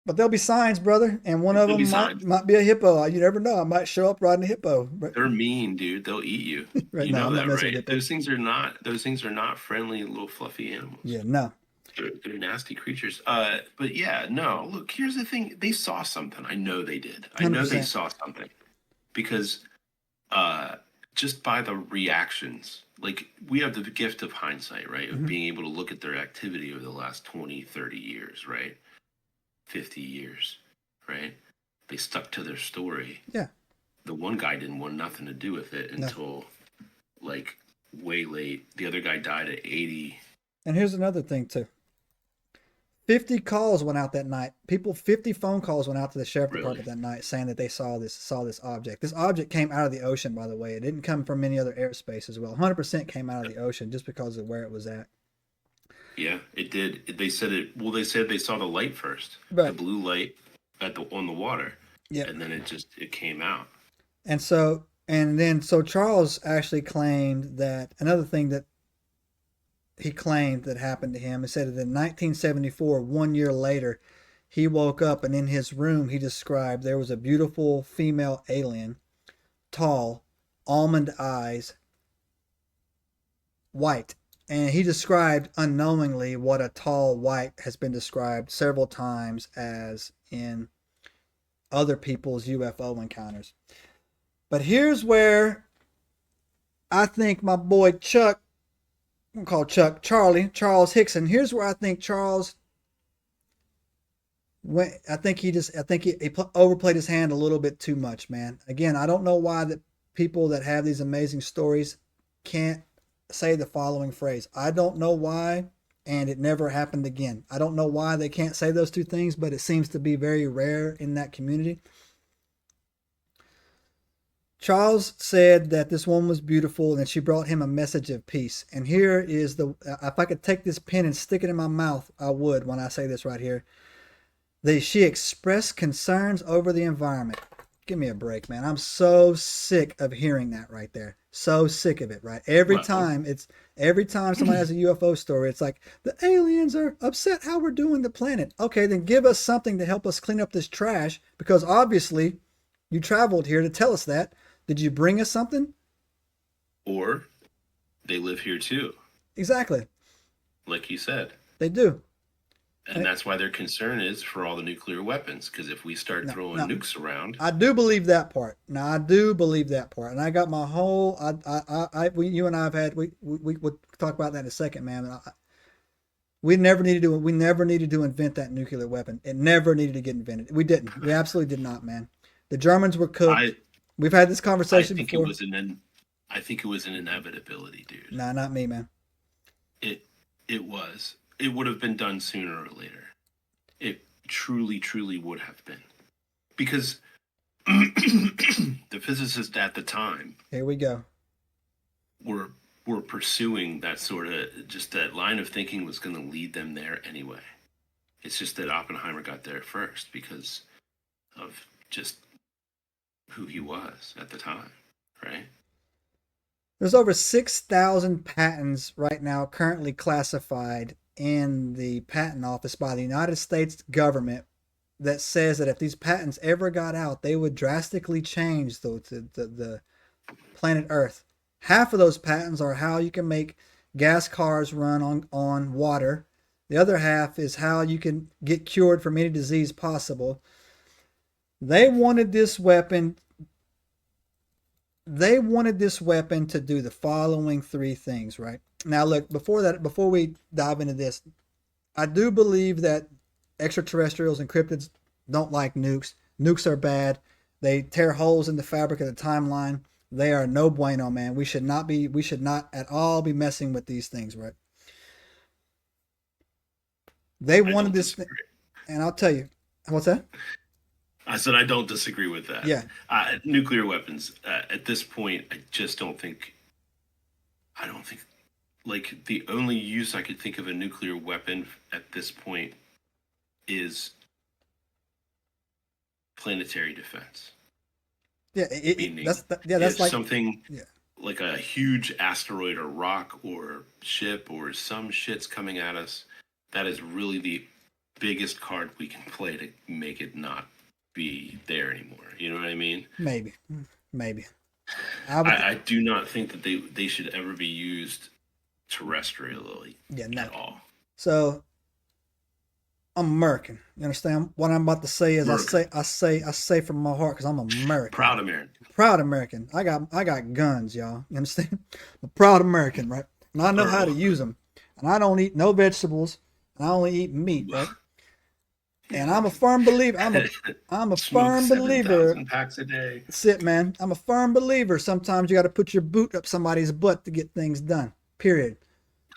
But there'll be signs, brother, and one of There'll be them might signs. might be a hippo. You never know. I might show up riding a hippo. But They're mean, dude. They'll eat you. right You now, know I'm not that, messing with right? hippos. Those things are not friendly little fluffy animals. Yeah, no, They're nasty creatures. But yeah, no. Look, here's the thing. They saw something. I know they did. I hundred know they percent. saw something because uh, just by the reactions, like we have the gift of hindsight, right? Of Mm-hmm. being able to look at their activity over the last 20, 30 years, right? 50 years, right? They stuck to their story. Yeah, The one guy didn't want nothing to do with it no. until like way late. The other guy died at 80. And here's another thing too. 50 calls went out that night. 50 phone calls went out to the sheriff Really? department that night saying that they saw this object. This object came out of the ocean, by the way. It didn't come from any other airspace as well. 100% came out of the ocean just because of where it was at. Yeah, it did. They said it. Well, they said they saw the light first, the But blue light at the on the water, yeah, and then it came out. and then Charles actually claimed that another thing that he claimed that happened to him. He said that in 1974, 1 year later, he woke up and in his room he described there was a beautiful female alien, tall, almond eyes, white. And he described unknowingly what a tall white has been described several times as in other people's UFO encounters. But here's where I think my boy Chuck, I'm gonna call Chuck Charles Hickson. Here's where I think Charles went. I think he overplayed his hand a little bit too much, man. Again, I don't know why that people that have these amazing stories can't say the following phrase. I don't know why, and it never happened again. I don't know why they can't say those two things, but it seems to be very rare in that community. Charles said that this woman was beautiful and that she brought him a message of peace. And here is if I could take this pen and stick it in my mouth, I would when I say this right here. She expressed concerns over the environment. Give me a break, man. I'm so sick of hearing that right there. So sick of it, right? Well, Every time somebody has a UFO story, it's like the aliens are upset how we're doing the planet. Okay, then give us something to help us clean up this trash because obviously you traveled here to tell us that. Did you bring us something? or they live here too, Exactly. like you said, They do. and And that's why their concern is for all the nuclear weapons. Because if we start no, throwing no, nukes around, I do believe that part. Now I do believe that part, and I got my whole. You and I have had. We will talk about that in a second, man. We never needed to invent that nuclear weapon. It never needed to get invented. We didn't. We absolutely did not, man. The Germans were cooked. I We've had this I conversation think it before. was I think it was an inevitability, dude. Nah, not me, man. It it was. It would have been done sooner or later. It truly, truly would have been because the physicists at the time Here we go. were were pursuing that sort of just that line of thinking was going to lead them there anyway. It's just that Oppenheimer got there first because of just who he was at the time, right? There's over 6,000 patents right now currently classified in the patent office by the United States government that says that if these patents ever got out, they would drastically change the planet Earth. Half of those patents are how you can make gas cars run on water. The other half is how you can get cured from any disease possible. They wanted this weapon they wanted this weapon to do the following three things, right? Now, look, before we dive into this, I do believe that extraterrestrials and cryptids don't like nukes. Nukes are bad. They tear holes in the fabric of the timeline. They are no bueno, man. We should not at all be messing with these things, right? They I wanted don't this, disagree. and I'll tell you, what's that? I said I don't disagree with that. Yeah, Nuclear weapons at this point, I just don't think. I don't think like the only use I could think of a nuclear weapon at this point is planetary defense. yeah, Meaning, that's if like, something yeah, like a huge asteroid or rock or ship or some shit's coming at us, that is really the biggest card we can play to make it not be there anymore. You know what I mean? Maybe. I do not think that they should ever be used terrestrially no. at all. So I'm American. You understand? What I'm about to say is American. I say from my heart because I'm American. Proud American. Proud American. I got guns, y'all. You understand? I'm a proud American, right? And I know how to use them. And I don't eat no vegetables. And I only eat meat, right? And I'm a firm believer. I'm a firm believer. 7,000 packs a day. That's it, man. I'm a firm believer. Sometimes you got to put your boot up somebody's butt to get things done. Period.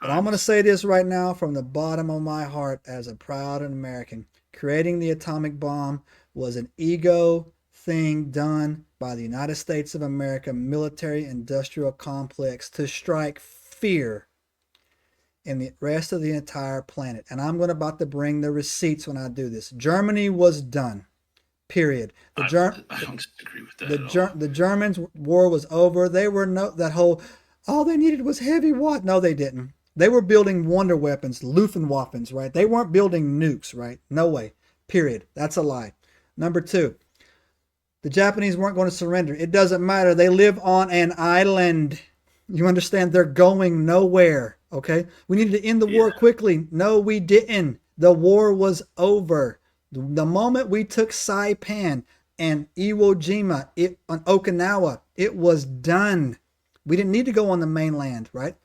But I'm going to say this right now from the bottom of my heart as a proud American. Creating the atomic bomb was an ego thing done by the United States of America military industrial complex to strike fear in the rest of the entire planet. And I'm about to bring the receipts when I do this. Germany was done. Period. I don't disagree with that at all. The Germans' war was over. They were that whole, all they needed was heavy what? No, they didn't. They were building wonder weapons, Luftwaffens, right? They weren't building nukes, right? No way. Period. That's a lie. Number two, the Japanese weren't going to surrender. It doesn't matter. They live on an island. You understand? They're going nowhere. Okay? We needed to end the war quickly. No, we didn't. The war was over. The moment we took Saipan and Iwo Jima on Okinawa, it was done. We didn't need to go on the mainland, right?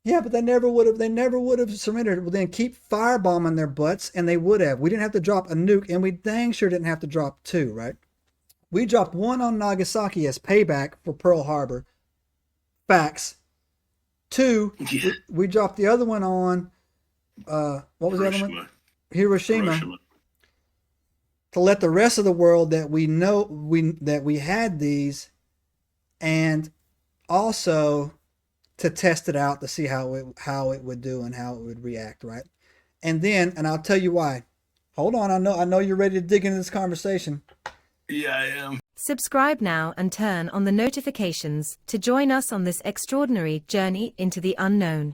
Yeah, but they never would have surrendered. Well, then keep firebombing their butts, and they would have. We didn't have to drop a nuke, and we dang sure didn't have to drop two, right? We dropped one on Nagasaki as payback for Pearl Harbor. Facts. Two, we dropped the other one on, what was the other one? Hiroshima. To let the rest of the world that we know that we had these, and also to test it out to see how it would do and how it would react, right? And then, and I'll tell you why. Hold on, I know you're ready to dig into this conversation. Yeah, I am. Subscribe now and turn on the notifications to join us on this extraordinary journey into the unknown.